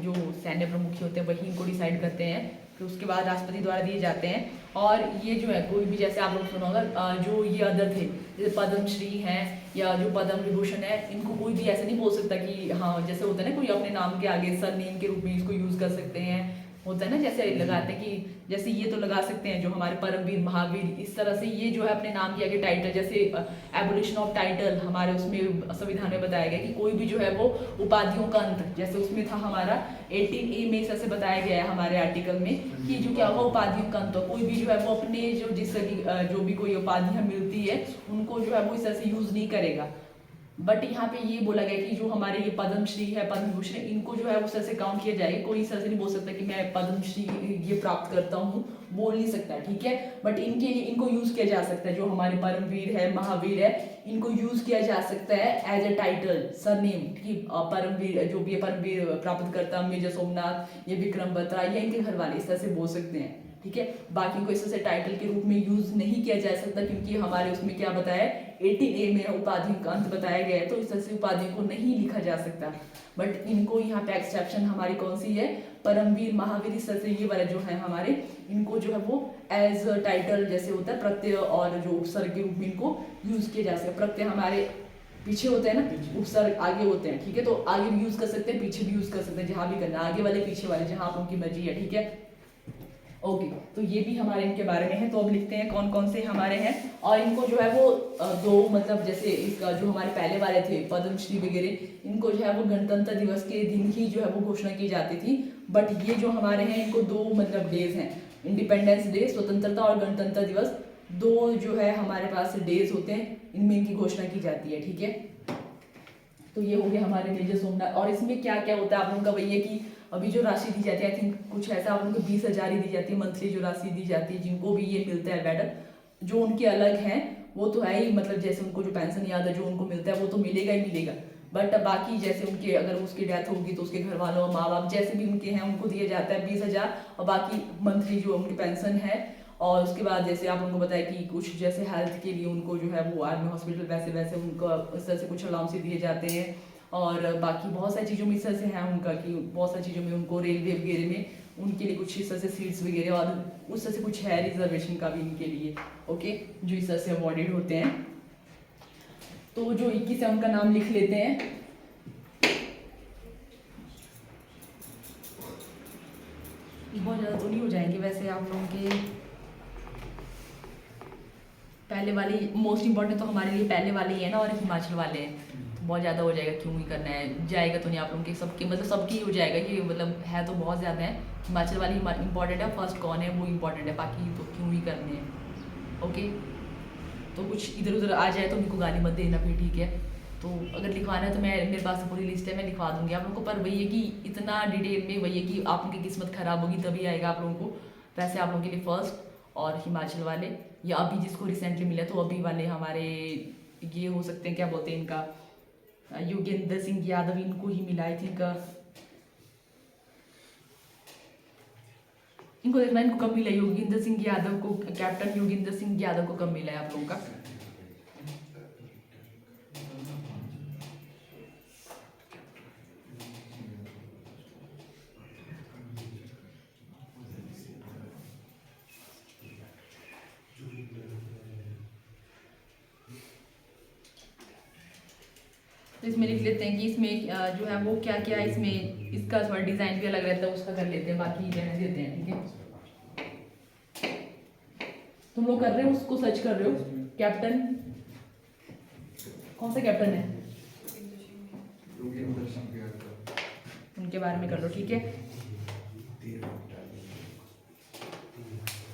जो सैन्य प्रमुख होते हैं वही इनको डिसाइड करते हैं, फिर उसके बाद राष्ट्रपति द्वारा दिए जाते हैं। और ये जो है कोई भी, जैसे आप लोग सुना होगा, जो ये अदर थे जैसे पद्मश्री हैं या जो पद्म विभूषण है, इनको कोई भी ऐसे नहीं बोल सकता कि हाँ, जैसे होता है ना कोई अपने नाम के आगे सरनेम के रूप में इसको यूज कर सकते हैं, होता है ना, जैसे लगाते हैं कि जैसे ये तो लगा सकते हैं जो हमारे परमवीर महावीर, इस तरह से ये जो है अपने नाम के आगे टाइटल, जैसे एबोलिशन ऑफ टाइटल हमारे उसमें संविधान में बताया गया कि कोई भी जो है वो उपाधियों का अंत, जैसे उसमें था हमारा 18A में ऐसे बताया गया है हमारे आर्टिकल में कि जो क्या होगा उपाधियों का अंत, कोई भी जो है वो अपने जो भी कोई उपाधियां मिलती है उनको जो है वो इस तरह से यूज नहीं करेगा। बट यहाँ पे ये बोला गया कि जो हमारे ये पद्मश्री है, पद्म विभूषण है, इनको जो है उस तरह से काउंट किया जाएगा। कोई इस तरह से नहीं बोल सकता कि मैं पद्मश्री ये प्राप्त करता हूँ, बोल नहीं सकता, ठीक है, बट इनके लिए इनको यूज किया जा सकता है। जो हमारे परमवीर है, महावीर है, इनको यूज किया जा सकता है एज ए टाइटल, सरनेम, ठीक, परमवीर जो भी है, परमवीर प्राप्त करता मेजर सोमनाथ, ये विक्रम बत्रा, या इनके घर वाले इस तरह से बोल सकते हैं, ठीक है। बाकी को इस तरह से टाइटल के रूप में यूज नहीं किया जा सकता, क्योंकि हमारे उसमें क्या बताया, 18A में उपाधि का अंत बताया गया है, तो इस तरह से उपाधि को नहीं लिखा जा सकता। बट इनको यहाँ पे एक्सेप्शन हमारी कौन सी है, परमवीर, महावीर, इस तरह से ये वाले जो है हमारे, इनको जो है वो एज टाइटल जैसे होता है प्रत्यय और जो उपसर्ग के रूप में इनको यूज किया जा सकता है। प्रत्यय हमारे पीछे होते हैं ना, उपसर्ग आगे होते हैं, ठीक है, तो आगे भी यूज कर सकते हैं, पीछे भी यूज कर सकते हैं, जहां भी करना, आगे वाले पीछे वाले जहां आप उनकी मर्जी है, ठीक है। ओके, तो ये भी हमारे इनके बारे में है। तो अब लिखते हैं कौन कौन से हमारे हैं। और इनको जो है वो दो, मतलब जैसे इसका जो हमारे पहले वाले थे पद्मश्री वगैरह, इनको जो है वो गणतंत्र दिवस के दिन ही जो है वो घोषणा की जाती थी। बट ये जो हमारे हैं इनको दो मतलब डेज हैं, इंडिपेंडेंस डे, स्वतंत्रता, और गणतंत्र दिवस, दो जो है हमारे पास डेज होते हैं, इनमें इनकी घोषणा की जाती है, ठीक है। तो ये हो गया हमारे मेजर सोमनाथ। और इसमें क्या क्या होता है आप लोगों का वही है कि अभी जो राशि दी जाती है, आई थिंक कुछ ऐसा आप लोगों को 20,000 ही दी जाती है मंथली, जो राशि दी जाती है जिनको भी ये मिलता है मेडल, जो उनके अलग हैं वो तो है ही, मतलब जैसे उनको जो पेंशन याद है जो उनको मिलता है वो तो मिलेगा ही मिलेगा। बट बाकी जैसे उनके अगर उसकी डेथ होगी तो उसके घर वालों, माँ बाप जैसे भी उनके हैं उनको दिया जाता है 20,000, और बाकी मंथली जो उनकी पेंशन है। और उसके बाद जैसे आप उनको बताया कि कुछ जैसे हेल्थ के लिए उनको जो है वो आर्मी हॉस्पिटल वैसे वैसे उनको इस तरह से कुछ अलाउंस दिए जाते हैं। और बाकी बहुत सारी चीज़ों में इस तरह से है उनका कि बहुत सारी चीज़ों में उनको रेलवे वगैरह में उनके लिए कुछ इस तरह से सीट्स वगैरह, और उस तरह से कुछ है रिजर्वेशन का भी इनके लिए, ओके, जो इस तरह से अवॉर्डेड होते हैं। तो जो 21 है उनका नाम लिख लेते हैं। बहुत ज़्यादा तो नहीं हो जाएंगे वैसे आप लोगों के, पहले वाले मोस्ट इंपॉर्टेंट तो हमारे लिए पहले वाले ही है ना, और हिमाचल वाले हैं, बहुत ज़्यादा हो जाएगा, क्यों ही करना है, जाएगा तो नहीं आप लोगों के सबके, मतलब सबकी हो जाएगा ये, मतलब है तो बहुत ज़्यादा है। हिमाचल वाली इंपॉर्टेंट है, फर्स्ट कौन है वो इंपॉर्टेंट है, बाकी तो क्यों ही करने हैं, ओके। तो कुछ इधर उधर आ जाए तो मेरे को गाली मत देना फिर, ठीक है। तो अगर लिखवाना है तो मैं, मेरे पास पूरी लिस्ट है, मैं लिखवा दूंगी आप लोगों को, पर वही है कि इतना डिटेल में वही है कि आप उनकी किस्मत खराब होगी तभी आएगा आप लोगों को। वैसे आप लोगों के लिए फर्स्ट और हिमाचल वाले, या अभी जिसको रिसेंटली मिला तो अभी वाले हमारे ये हो सकते हैं, क्या बोलते हैं इनका, योगेंद्र सिंह यादव, इनको ही मिला आई थिंक, इनको देखना इनको कब मिला, योगेंद्र सिंह यादव को, कैप्टन योगेंद्र सिंह यादव को कब मिला है आप लोगों का। तो इसमें लिख लेते हैं कि इसमें जो है वो क्या क्या है, इसमें इसका थोड़ा डिजाइन भी अलग रहता है, उसका कर लेते हैं, बाकी रहने देते हैं, ठीक है। तुम लोग कर रहे हो, उसको सर्च कर रहे हो, कैप्टन कौन सा कैप्टन है, उनके बारे में कर लो, ठीक है।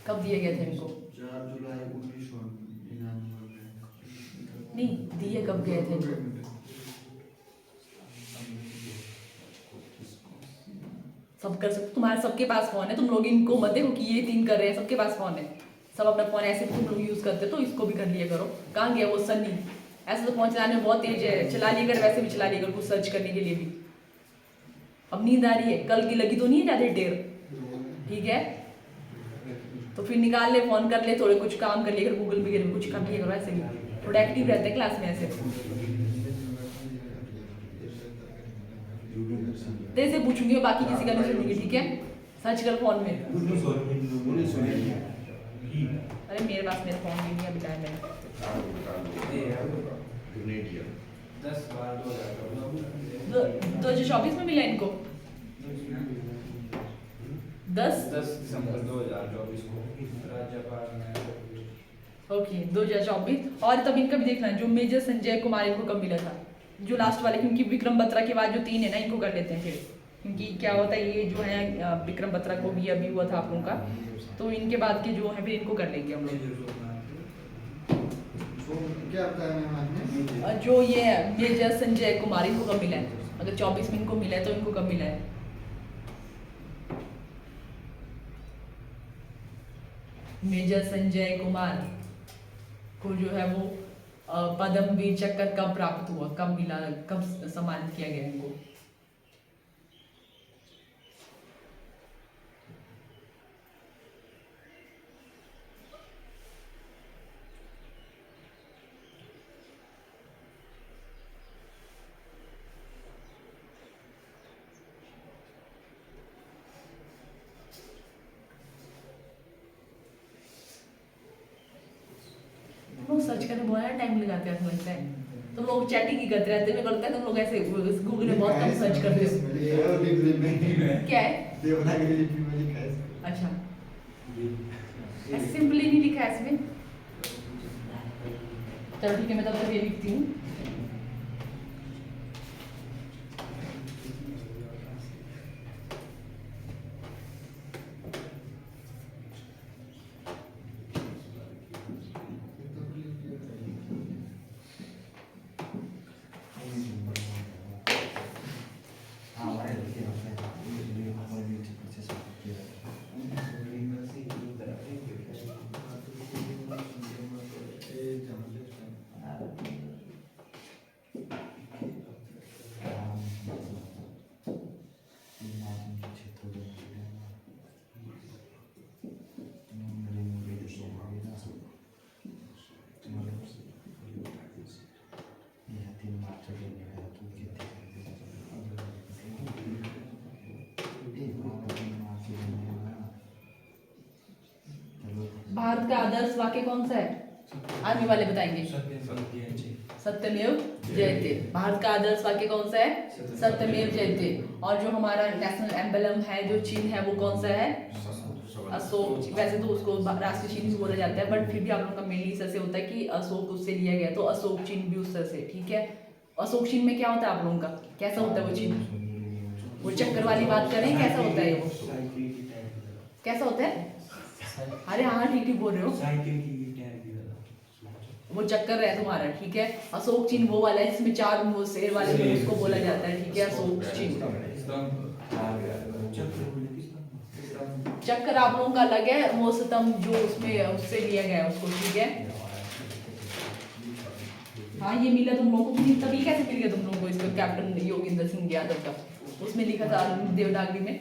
कब दिए गए थे इनको, 4 जुलाई 1999 नहीं दिए कब गए थे इनको, सब कर सकते, तुम्हारे सबके पास फोन है, तुम लोग इनको मत देखो कि ये 3 कर रहे हैं, सबके पास फोन है, सब अपना फोन ऐसे तुम लोग यूज करते हो, तो इसको भी कर लिया करो। कहाँ गया वो सन्नी? ऐसे तो फोन चलाने में बहुत तेज है, चला लिया कर, वैसे भी चला लिया कर कुछ सर्च करने के लिए भी। अब नींद आ रही है, कल की लगी तो नहीं है ज्यादा देर, ठीक है? तो फिर निकाल ले फोन, कर ले थोड़े कुछ काम कर लिया कर, गूगल वगैरह में कुछ कर लिया करो, ऐसे भी थोड़ा एक्टिव रहते हैं क्लास में ऐसे। तेरे से पूछूंगी, बाकी किसी का नहीं सुनेंगे, ठीक है? सर्च कर फोन में। अरे मेरे पास मेरा फोन भी नहीं है, बिताया मैंने 2024 में मिला इनको 10 दिसंबर 2024 को राज्यपाल ने। ओके 2024। और तब इनका भी देखना जो मेजर संजय कुमार इनको कब मिला था, जो लास्ट वाले, क्योंकि विक्रम बत्रा के बाद जो 3 है ना, इनको कर लेते हैं फिर, क्योंकि क्या होता है ये जो है विक्रम बत्रा को भी अभी हुआ था आप लोगों का, तो इनके बाद के जो है फिर इनको कर लेंगे हम लोग। क्या बताया मैम आपने? जो ये मेजर संजय कुमार इनको कब मिला है, अगर 24 में इनको मिला है तो इनको कब मिला है? मेजर संजय कुमार को जो है वो पद्म वीर चक्र कब प्राप्त हुआ, कब मिला, कब सम्मानित किया गया इनको? तुम लोग सर्च करने बहुत टाइम लगाते हैं, लगता है तुम लोग चैटिंग ही करते रहते हैं, लगता है तुम लोग ऐसे गूगल में बहुत कम सर्च करते हो। क्या है? देवनागरी लिपि में लिखा है। अच्छा, सिंपली नहीं लिखा है इसमें। चलो ठीक है, मैं तब तक ये लिखती हूँ। भारत का आदर्श वाक्य कौन सा है? आर्मी वाले बताएंगे। सत्यमेव जयते। भारत का आदर्श वाक्य कौन सा है? सत्यमेव जयते। और जो हमारा नेशनल एम्बलम है, जो चिन्ह है, वो कौन सा है? अशोक। वैसे तो उसको राष्ट्रीय चिन्ह भी बोला जाता है, बट फिर भी आप लोगों का मेनली इससे होता है कि अशोक उससे लिया गया, तो अशोक चिन्ह भी उससे से, ठीक है। अशोक चिन्ह में क्या होता है आप लोगों का, कैसा होता है वो चिन्ह? वो चक्कर वाली बात करें, कैसा होता है वो, कैसा होता है? अरे हाँ ठीक ठीक बोल रहे हो, वो चक्कर है तुम्हारा, ठीक है। अशोक चिन्ह वो वाला है जिसमें 4 वो शेर वाले में उसको बोला जाता है, ठीक है, अशोक चिन्ह। चक्कर आप लोगों का अलग है, वो स्तंभ जो उसमें उससे लिया गया है उसको, ठीक है। हाँ ये मिला तुम लोगों को, तभी कैसे मिल गया तुम लोगों को इसका, कैप्टन योगेंद्र सिंह यादव का, उसमें लिखा था देवनागरी में।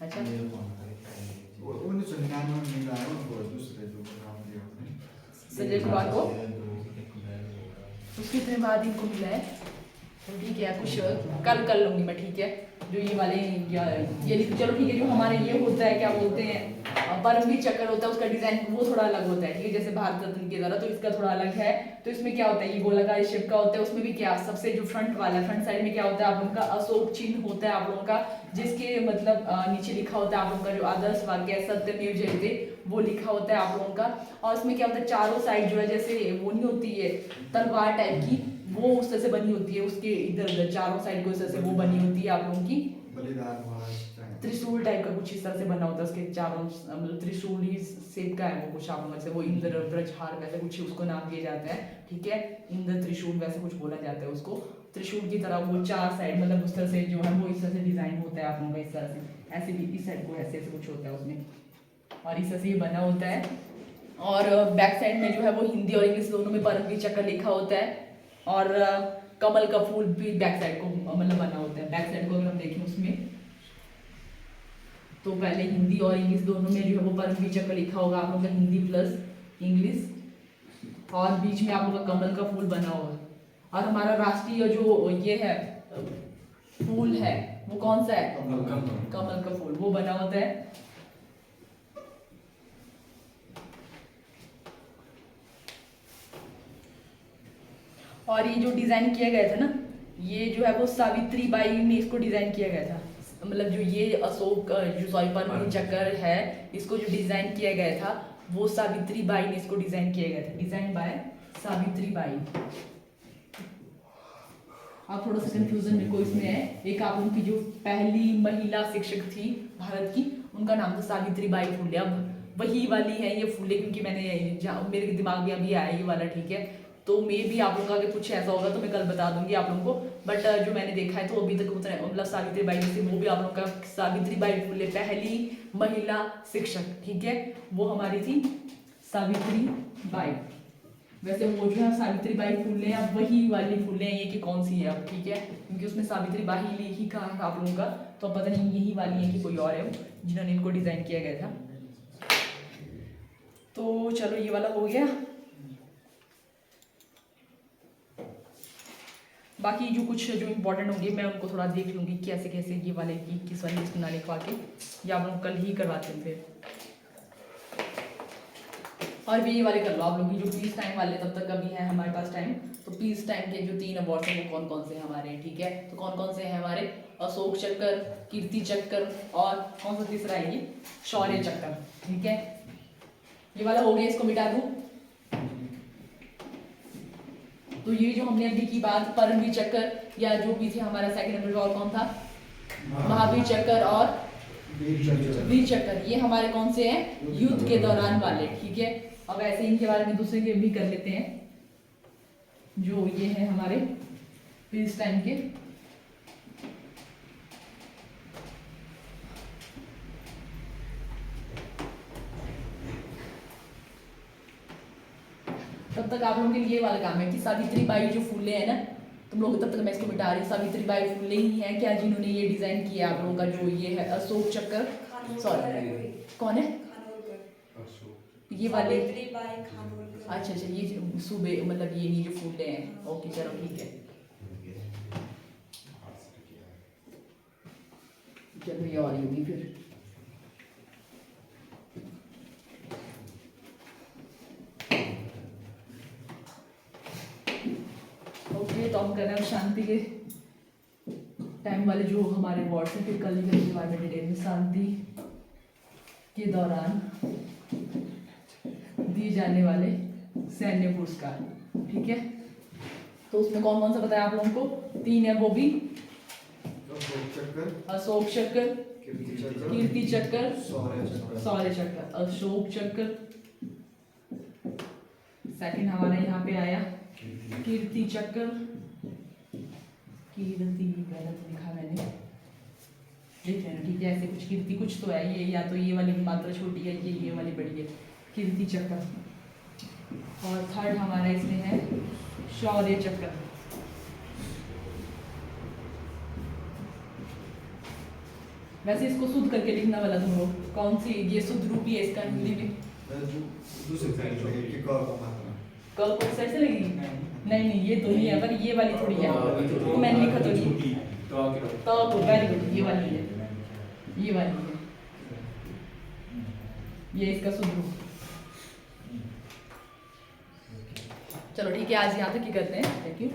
अच्छा 1999 में मिला है उनको, दूसरे जो नाम दिया आपने संजय कुमार को, उसके इतने बाद इनको मिला है, तो ठीक है, कुछ कल कर लूंगी मैं, ठीक है। जो ये वाले ये चलो ठीक है, जो हमारे ये होता है क्या बोलते हैं परमवीर चक्र होता है, उसका डिजाइन वो थोड़ा अलग होता है, ठीक है, जैसे भारत रत्न की तरह, तो इसका थोड़ा अलग है। तो इसमें क्या होता है, ये गोलाकार शेप का होता है, उसमें भी क्या सबसे जो फ्रंट वाला फ्रंट साइड में क्या होता है आप लोगों का अशोक चिन्ह होता है आप लोगों का, जिसके मतलब नीचे लिखा होता है आप लोगों का जो आदर्श वाक्य है सत्यमेव जयते, वो लिखा होता है आप लोगों का। और इसमें क्या होता है चारों साइड जो है जैसे वो नहीं होती है तलवार टाइप की, वो उस तरह से बनी होती है, उसके इधर उधर चारों साइड को इस तरह से वो बनी होती है आप लोगों की, बलिदान वाला त्रिशूल टाइप का कुछ इस तरह से बना होता है, उसके चारों मतलब त्रिशूल ही शेप का है वो कुछ आप लोगों से, वो इंद्र ब्रजहार वैसे कुछ उसको नाम दिया जाता है, ठीक है, इंद्र त्रिशूल वैसे कुछ बोला जाता है उसको। त्रिशूल की तरह वो 4 साइड मतलब उस तरह से जो है वो इस तरह से डिजाइन होता है आप लोगों का इस तरह से, ऐसे भी इस साइड को ऐसे ऐसे कुछ होता है उसमें, और इस तरह से ये बना होता है। और बैक साइड में जो है वो हिंदी और इंग्लिश दोनों में परमवीर चक्र लिखा होता है, और कमल का फूल भी बैक साइड को मतलब बना होता है। बैक साइड को अगर हम देखें उसमें तो पहले हिंदी और इंग्लिश दोनों में जो है वो परमवीर चक्र लिखा होगा आप लोगों का, हिंदी प्लस इंग्लिश, और बीच में आप लोगों का कमल का फूल बना होगा। और हमारा राष्ट्रीय जो ये है फूल है वो कौन सा है? कमल का फूल, वो बना होता है। और ये जो डिजाइन किया गया था ना, ये जो है वो सावित्री बाई ने इसको डिजाइन किया गया था। मतलब जो ये अशोक जो सॉरी परमवीर चक्र है, इसको जो डिजाइन किया गया था वो सावित्री बाई ने इसको डिजाइन किया गया था, डिजाइन बाय सावित्री बाई। आप थोड़ा सा कंफ्यूजन मेरे को इसमें है। एक आप उनकी जो पहली महिला शिक्षक थी भारत की, उनका नाम था सावित्री बाई फुले। अब वही वाली है ये फुले, क्योंकि मैंने मेरे दिमाग में अभी आया ये वाला, ठीक है। तो मे भी आप लोगों का अगर कुछ ऐसा होगा तो मैं कल बता दूंगी आप लोगों को, बट जो मैंने देखा है तो अभी तक उतना मतलब सावित्री बाई जैसे वो भी आप लोगों का सावित्री बाई फुले पहली महिला शिक्षक, ठीक है, वो हमारी थी सावित्री बाई। वैसे वो जो है सावित्री बाई फुले अब वही वाली फुले हैं, ये कि कौन सी है अब, ठीक है, क्योंकि उसमें सावित्री बाई ही कहा है आप लोगों का, तो पता नहीं यही वाली है कि कोई और है जिन्होंने इनको डिजाइन किया गया था। तो चलो ये वाला हो गया। बाकी जो कुछ जो इम्पोर्टेंट होंगे मैं उनको थोड़ा देख लूँगी कैसे कैसे ये वाले की किस वाली लिस्ट बना लिखवा के, या आप लोग कल ही करवाते हैं फिर। और भी ये वाले कर लो आप लोग जो पीस टाइम वाले, तब तक अभी है हमारे पास टाइम। तो पीस टाइम के जो 3 अवार्ड हैं वो कौन कौन से हैं हमारे, ठीक है। तो कौन कौन से हैं हमारे? अशोक चक्र, कीर्ति चक्र, और कौन सा तीसरा है ये? शौर्य चक्र, ठीक है। ये वाला हो गया, इसको मिटा दूँ। तो ये जो हमने अभी की बात परमवीर चक्र या जो भी थे हमारा सेकंड नंबर और कौन था? महावीर चक्र और वीर चक्र, ये हमारे कौन से हैं? युद्ध के दौरान वाले, ठीक है। अब ऐसे इनके बारे में दूसरे के भी कर लेते हैं, जो ये है हमारे पीस टाइम के। तब तक आप लोगों के लिए ये वाला काम है कि सावित्री बाई जो फुले है ना, तुम लोग तब तक मैं इसको मिटा रही हूँ। सावित्री बाई फुले ही है क्या जिन्होंने ये डिजाइन किया आप लोगों का जो ये है अशोक चक्र, सॉरी कौन है ये वाले? अच्छा अच्छा, ये सुबह मतलब ये जो फूले हैं, ओके चलो ठीक है, चलो ये और होगी फिर। ओके, तो हम कर रहे हैं शांति के टाइम वाले जो हमारे वर्ड्स हैं, फिर कल के बारे में डिटेल में। शांति के दौरान दिए जाने वाले सैन्य पुरस्कार, ठीक है। तो उसमें कौन कौन सा बताया आप लोगों को? 3 है, वो भी अशोक चक्र, कीर्ति चक्र, शौर्य चक्र। अशोक चक्र सेकंड हमारा यहाँ पे आया, कीर्ति चक्र, कीर्ति गलत लिखा मैंने, देख लेना ठीक है। ऐसे कुछ कीर्ति कुछ तो है ये, या तो ये वाली मात्रा छोटी है, ये वाली बड़ी है, कीर्ति चक्र। और थर्ड हमारा इसमें है शौर्य चक्र। वैसे इसको शुद्ध करके लिखना वाला तुम लोग, कौन सी ये शुद्ध रूप है इसका हिंदी में? क को साइड से लगेगी? नहीं ये तो नहीं है, पर ये वाली थोड़ी है, तो मैंने लिखा तो नहीं। तो वेरी गुड, ये वाली है, ये वाली है, ये इसका शुद्ध रूप। चलो ठीक है, आज यहाँ तक ही करते हैं। Thank you.